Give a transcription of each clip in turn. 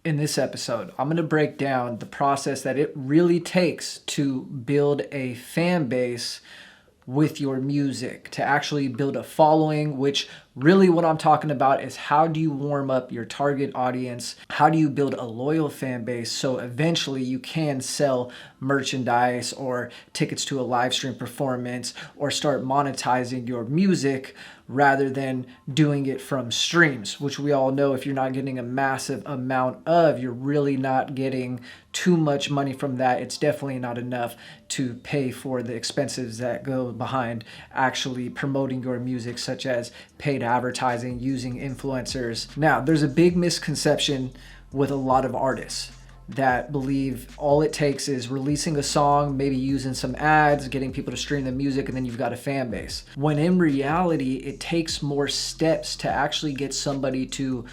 In this episode, I'm going to break down the process that it really takes to build a fan base with your music, to actually build a following, which really what I'm talking about is how do you warm up your target audience? How do you build a loyal fan base so eventually you can sell merchandise or tickets to a live stream performance or start monetizing your music rather than doing it from streams, which we all know if you're not getting a massive amount of, you're really not getting too much money from that. It's definitely not enough to pay for the expenses that go behind actually promoting your music, such as paid advertising, using influencers. Now, there's a big misconception with a lot of artists that believe all it takes is releasing a song, maybe using some ads, getting people to stream the music, and then you've got a fan base. When in reality, it takes more steps to actually get somebody to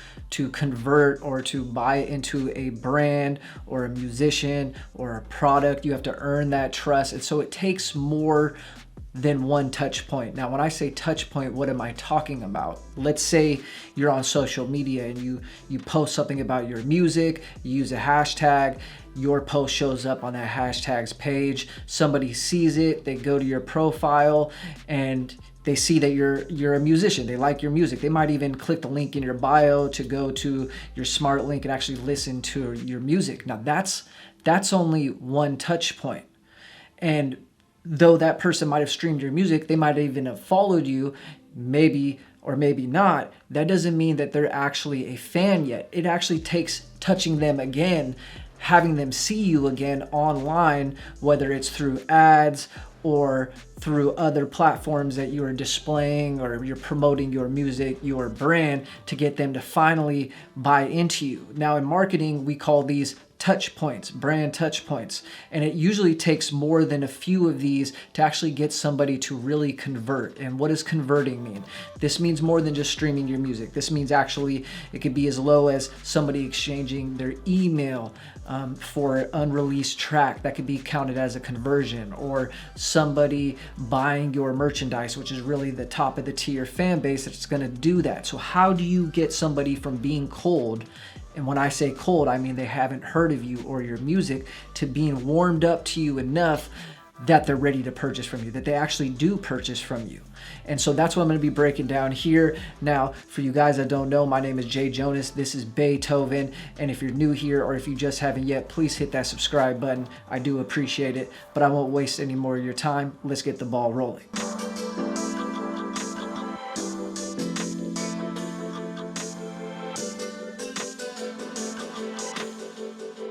convert or to buy into a brand or a musician or a product. You have to earn that trust. And so it takes more than one touch point. Now, when I say touch point, what am I talking about? Let's say you're on social media and you post something about your music, you use a hashtag, your post shows up on that hashtag's page, somebody sees it, they go to your profile and they see that you're a musician, they like your music. They might even click the link in your bio to go to your smart link and actually listen to your music. Now that's only one touch point. And though that person might have streamed your music, they might even have followed you, maybe or maybe not, that doesn't mean that they're actually a fan yet. It actually takes touching them again, having them see you again online, whether it's through ads or through other platforms that you are displaying or you're promoting your music, your brand, to get them to finally buy into you. Now in marketing, we call these touch points, brand touch points. And it usually takes more than a few of these to actually get somebody to really convert. And what does converting mean? This means more than just streaming your music. This means actually it could be as low as somebody exchanging their email for an unreleased track. That could be counted as a conversion, or somebody buying your merchandise, which is really the top of the tier fan base that's going to do that. So how do you get somebody from being cold? And when I say cold, I mean they haven't heard of you or your music, to being warmed up to you enough that they're ready to purchase from you, that they actually do purchase from you. And so that's what I'm going to be breaking down here. Now, for you guys that don't know, my name is Jay Jonas. This is Beethoven. And if you're new here or if you just haven't yet, please hit that subscribe button. I do appreciate it, but I won't waste any more of your time. Let's get the ball rolling.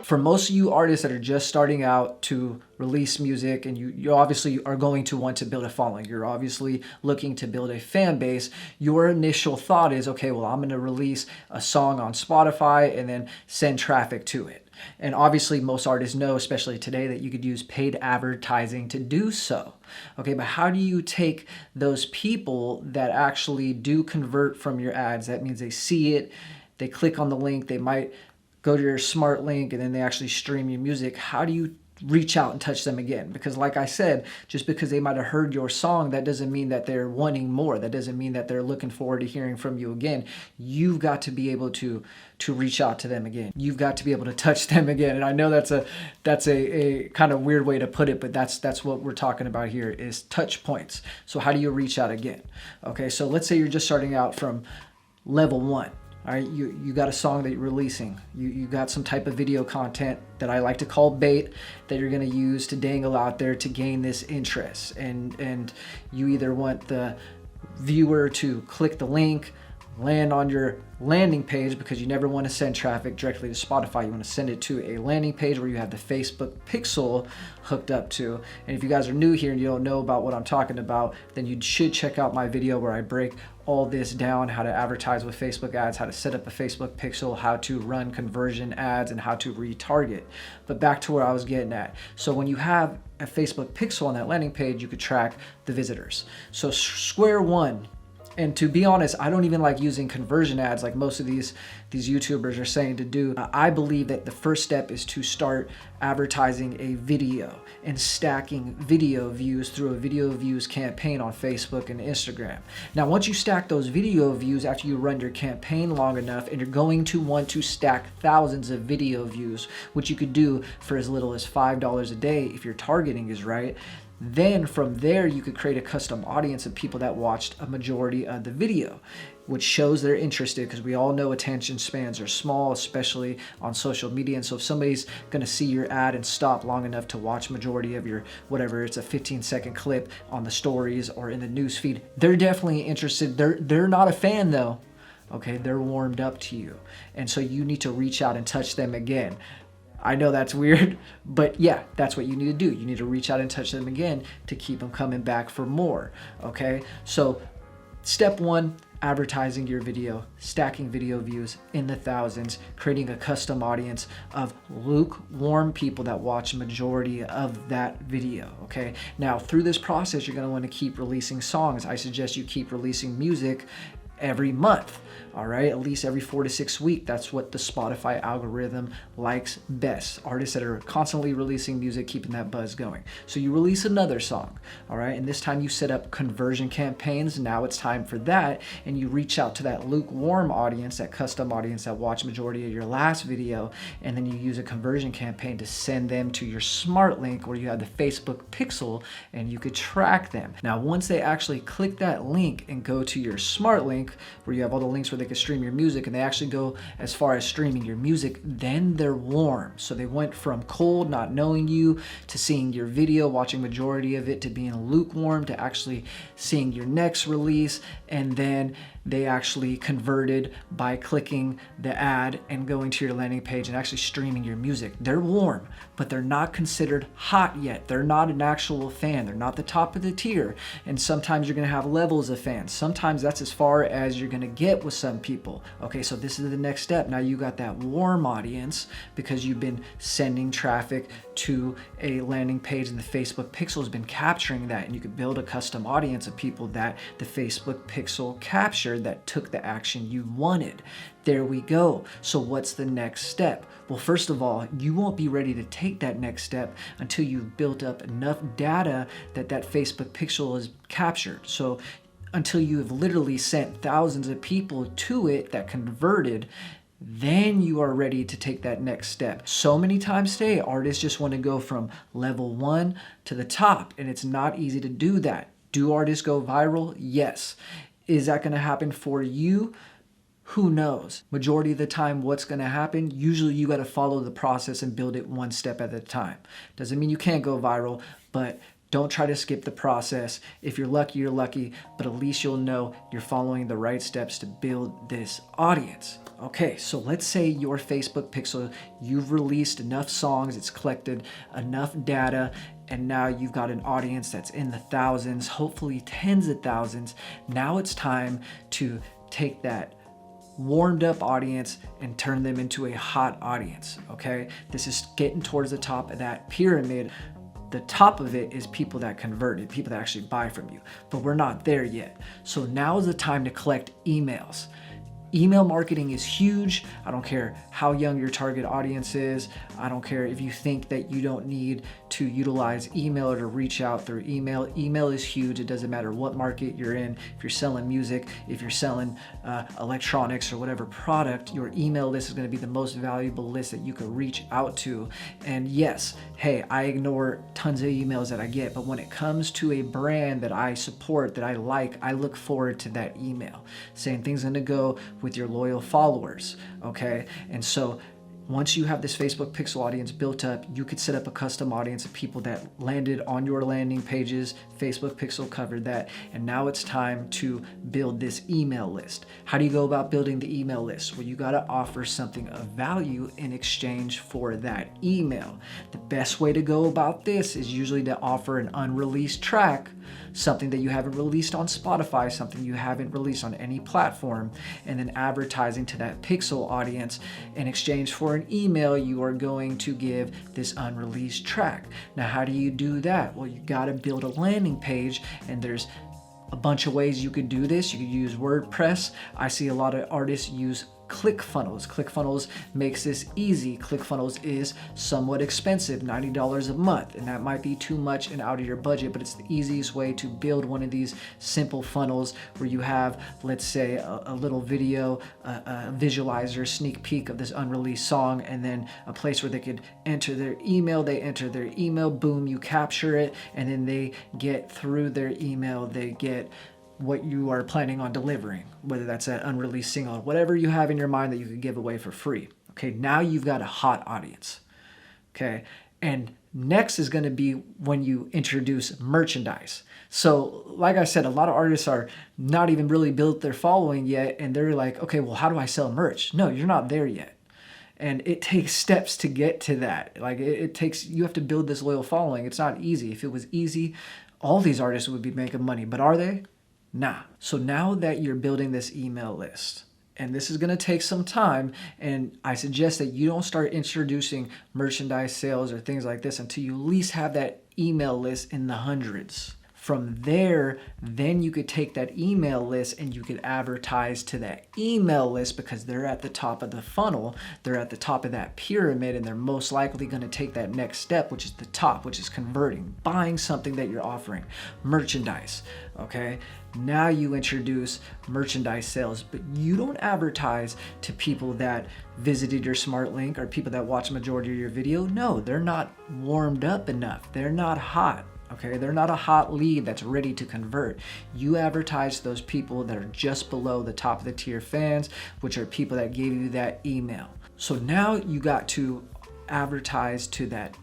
For most of you artists that are just starting out to release music, and you obviously are going to want to build a following, you're obviously looking to build a fan base, your initial thought is, okay, well, I'm going to release a song on Spotify and then send traffic to it. And obviously most artists know, especially today, that you could use paid advertising to do so. Okay, but how do you take those people that actually do convert from your ads? That means they see it, they click on the link, they might go to your smart link, and then they actually stream your music. How do you reach out and touch them again? Because like I said, just because they might have heard your song, that doesn't mean that they're wanting more. That doesn't mean that they're looking forward to hearing from you again. You've got to be able to reach out to them again. You've got to be able to touch them again. And I know that's a kind of weird way to put it, but that's what we're talking about here, is touch points. So how do you reach out again? Okay, so let's say you're just starting out from level 1. All right, you got a song that you're releasing. You got some type of video content that I like to call bait that you're going to use to dangle out there to gain this interest. And you either want the viewer to click the link, land on your landing page, because you never want to send traffic directly to Spotify. You want to send it to a landing page where you have the Facebook pixel hooked up to. And if you guys are new here and you don't know about what I'm talking about, then you should check out my video where I break all this down: how to advertise with Facebook ads, how to set up a Facebook pixel, how to run conversion ads, and how to retarget. But back to where I was getting at. So when you have a Facebook pixel on that landing page, you could track the visitors. So square one And to be honest, I don't even like using conversion ads like most of these YouTubers are saying to do. I believe that the first step is to start advertising a video and stacking video views through a video views campaign on Facebook and Instagram. Now, once you stack those video views after you run your campaign long enough, and you're going to want to stack thousands of video views, which you could do for as little as $5 a day if your targeting is right. Then from there, you could create a custom audience of people that watched a majority of the video, which shows they're interested, because we all know attention spans are small, especially on social media. And so if somebody's going to see your ad and stop long enough to watch majority of your, whatever, it's a 15-second clip on the stories or in the news feed, they're definitely interested. They're not a fan though. Okay, they're warmed up to you. And so you need to reach out and touch them again. I know that's weird, but yeah, that's what you need to do. You need to reach out and touch them again to keep them coming back for more, okay? So step one, advertising your video, stacking video views in the thousands, creating a custom audience of lukewarm people that watch majority of that video, okay? Now, through this process, you're gonna wanna keep releasing songs. I suggest you keep releasing music every month, all right? At least every 4 to 6 weeks. That's what the Spotify algorithm likes best. Artists that are constantly releasing music, keeping that buzz going. So you release another song, all right? And this time you set up conversion campaigns. Now it's time for that. And you reach out to that lukewarm audience, that custom audience that watched majority of your last video. And then you use a conversion campaign to send them to your smart link where you have the Facebook pixel and you could track them. Now, once they actually click that link and go to your smart link where you have all the links where they can stream your music, and they actually go as far as streaming your music, then they're warm. So they went from cold, not knowing you, to seeing your video, watching majority of it, to being lukewarm, to actually seeing your next release, and then they actually converted by clicking the ad and going to your landing page and actually streaming your music. They're warm, but they're not considered hot yet. They're not an actual fan. They're not the top of the tier. And sometimes you're gonna have levels of fans. Sometimes that's as far as you're gonna get with some people. Okay, so this is the next step. Now you got that warm audience because you've been sending traffic to a landing page, and the Facebook pixel has been capturing that, and you could build a custom audience of people that the Facebook pixel captured that took the action you wanted. There we go. So what's the next step? Well, first of all, you won't be ready to take that next step until you've built up enough data that that Facebook pixel is captured. So until you have literally sent thousands of people to it that converted, then you are ready to take that next step. So many times today, artists just want to go from level 1 to the top, and it's not easy to do that. Do artists go viral? Yes. Is that going to happen for you? Who knows? Majority of the time, what's going to happen? Usually you got to follow the process and build it one step at a time. Doesn't mean you can't go viral, but don't try to skip the process. If you're lucky, you're lucky, but at least you'll know you're following the right steps to build this audience. Okay, so let's say your Facebook pixel, you've released enough songs, it's collected enough data, and now you've got an audience that's in the thousands, hopefully tens of thousands. Now it's time to take that warmed up audience and turn them into a hot audience, okay? This is getting towards the top of that pyramid. The top of it is people that converted, people that actually buy from you, but we're not there yet. So now is the time to collect emails. Email marketing is huge. I don't care how young your target audience is. I don't care if you think that you don't need to utilize email or to reach out through email. Email is huge. It doesn't matter what market you're in. If you're selling music, if you're selling electronics or whatever product, your email list is going to be the most valuable list that you can reach out to. And yes, hey, I ignore tons of emails that I get, but when it comes to a brand that I support, that I like, I look forward to that email saying things going to go with your loyal followers, okay? And so once you have this Facebook pixel audience built up, you could set up a custom audience of people that landed on your landing pages. Facebook pixel covered that, and now it's time to build this email list. How do you go about building the email list? Well, you got to offer something of value in exchange for that email. The best way to go about this is usually to offer an unreleased track, something that you haven't released on Spotify, something you haven't released on any platform, and then advertising to that pixel audience. In exchange for an email, you are going to give this unreleased track. Now, how do you do that? Well, you got to build a landing page, and there's a bunch of ways you could do this. You could use WordPress. I see a lot of artists use ClickFunnels. ClickFunnels makes this easy. ClickFunnels is somewhat expensive, $90 a month, and that might be too much and out of your budget, but it's the easiest way to build one of these simple funnels where you have, let's say, a little video, a visualizer, sneak peek of this unreleased song, and then a place where they could enter their email. They enter their email, boom, you capture it, and then they get through their email, they get what you are planning on delivering, whether that's an unreleased single, whatever you have in your mind that you could give away for free. Okay, now you've got a hot audience. Okay, and next is going to be when you introduce merchandise. So like I said, a lot of artists are not even really built their following yet, and they're like, okay, well, how do I sell merch? No, you're not there yet. And it takes steps to get to that. Like it takes, you have to build this loyal following. It's not easy. If it was easy, all these artists would be making money, but are they? Nah. So now that you're building this email list, and this is going to take some time, and I suggest that you don't start introducing merchandise sales or things like this until you at least have that email list in the hundreds. From there, then you could take that email list and you could advertise to that email list because they're at the top of the funnel, they're at the top of that pyramid, and they're most likely going to take that next step, which is the top, which is converting, buying something that you're offering, merchandise, okay? Now you introduce merchandise sales, but you don't advertise to people that visited your smart link or people that watch majority of your video. No, they're not warmed up enough. They're not hot. Okay, they're not a hot lead that's ready to convert. You advertise to those people that are just below the top of the tier fans, which are people that gave you that email. So now you got to advertise to that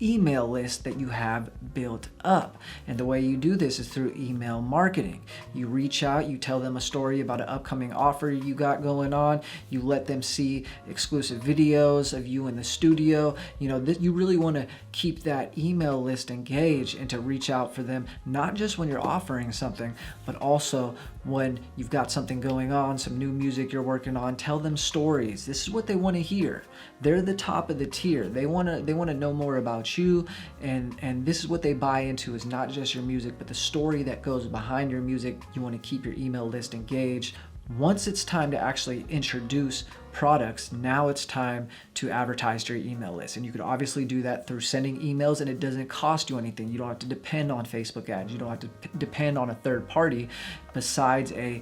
email list that you have built up. And the way you do this is through email marketing. You reach out, you tell them a story about an upcoming offer you got going on, you let them see exclusive videos of you in the studio. You know, you really want to keep that email list engaged and to reach out for them, not just when you're offering something, but also when you've got something going on, some new music you're working on. Tell them stories. This is what they want to hear. They're the top of the tier. They want to know more about you, and this is what they buy into, is not just your music, but the story that goes behind your music. You want to keep your email list engaged. Once it's time to actually introduce products, now it's time to advertise to your email list. And you could obviously do that through sending emails, and it doesn't cost you anything. You don't have to depend on Facebook ads. You don't have to depend on a third party besides a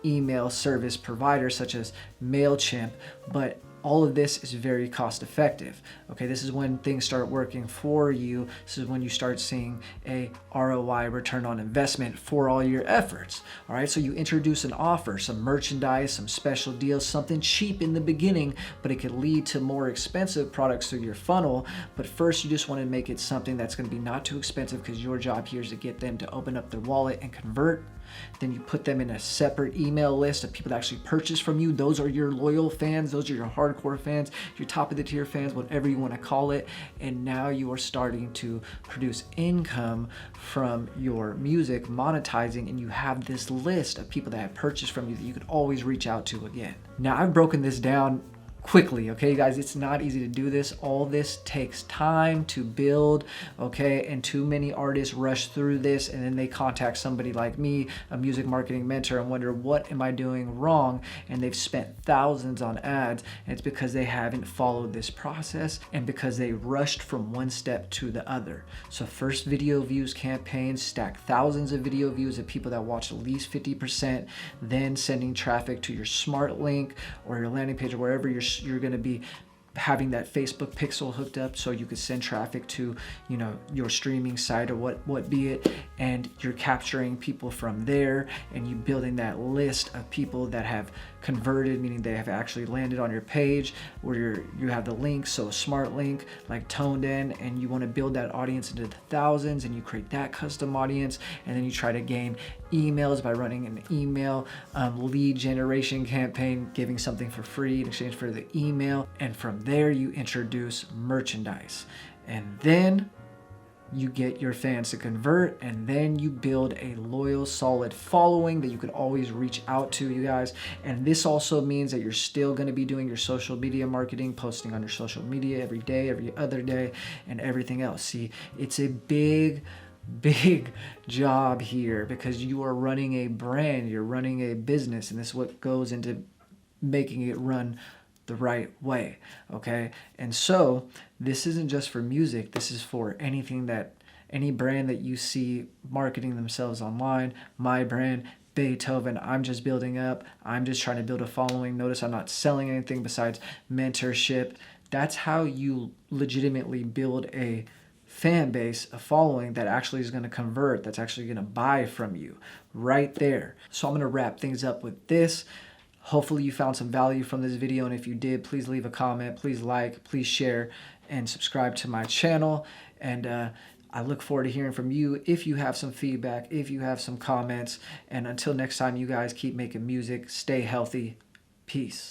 email service provider such as MailChimp, but all of this is very cost effective. Okay, this is when things start working for you. This is when you start seeing a ROI, return on investment, for all your efforts. All right, so you introduce an offer, some merchandise, some special deals, something cheap in the beginning, but it could lead to more expensive products through your funnel. But first, you just want to make it something that's going to be not too expensive, because your job here is to get them to open up their wallet and convert. Then you put them in a separate email list of people that actually purchase from you. Those are your loyal fans. Those are your hardcore fans, your top of the tier fans, whatever you want to call it. And now you are starting to produce income from your music, monetizing, and you have this list of people that have purchased from you that you could always reach out to again. Now, I've broken this down quickly, okay, guys? It's not easy to do this. All this takes time to build, okay? And too many artists rush through this, and then they contact somebody like me, a music marketing mentor, and wonder, what am I doing wrong? And they've spent thousands on ads, and it's because they haven't followed this process and because they rushed from one step to the other. So first, video views campaigns, stack thousands of video views of people that watch at least 50%, then sending traffic to your smart link or your landing page or wherever you're going to be having that Facebook pixel hooked up, so you could send traffic to, you know, your streaming site or what be it, and you're capturing people from there, and you building that list of people that have converted, meaning they have actually landed on your page where you have the link, so a smart link like toned in, and you want to build that audience into the thousands, and you create that custom audience, and then you try to gain emails by running an email lead generation campaign, giving something for free in exchange for the email, and from there you introduce merchandise, and then you get your fans to convert, and then you build a loyal, solid following that you could always reach out to, you guys. And this also means that you're still going to be doing your social media marketing, posting on your social media every day, every other day, and everything else. See, it's a big big job here because you are running a brand, you're running a business, and this is what goes into making it run the right way. Okay. And so this isn't just for music, this is for anything that any brand that you see marketing themselves online. My brand, Beethoven, I'm just building up. I'm just trying to build a following. Notice I'm not selling anything besides mentorship. That's how you legitimately build a fan base, a following that actually is going to convert, that's actually going to buy from you right there. So I'm going to wrap things up with this. Hopefully you found some value from this video, and if you did, please leave a comment, please like, please share, and subscribe to my channel. And I look forward to hearing from you if you have some feedback, if you have some comments. And until next time, you guys keep making music, stay healthy, peace.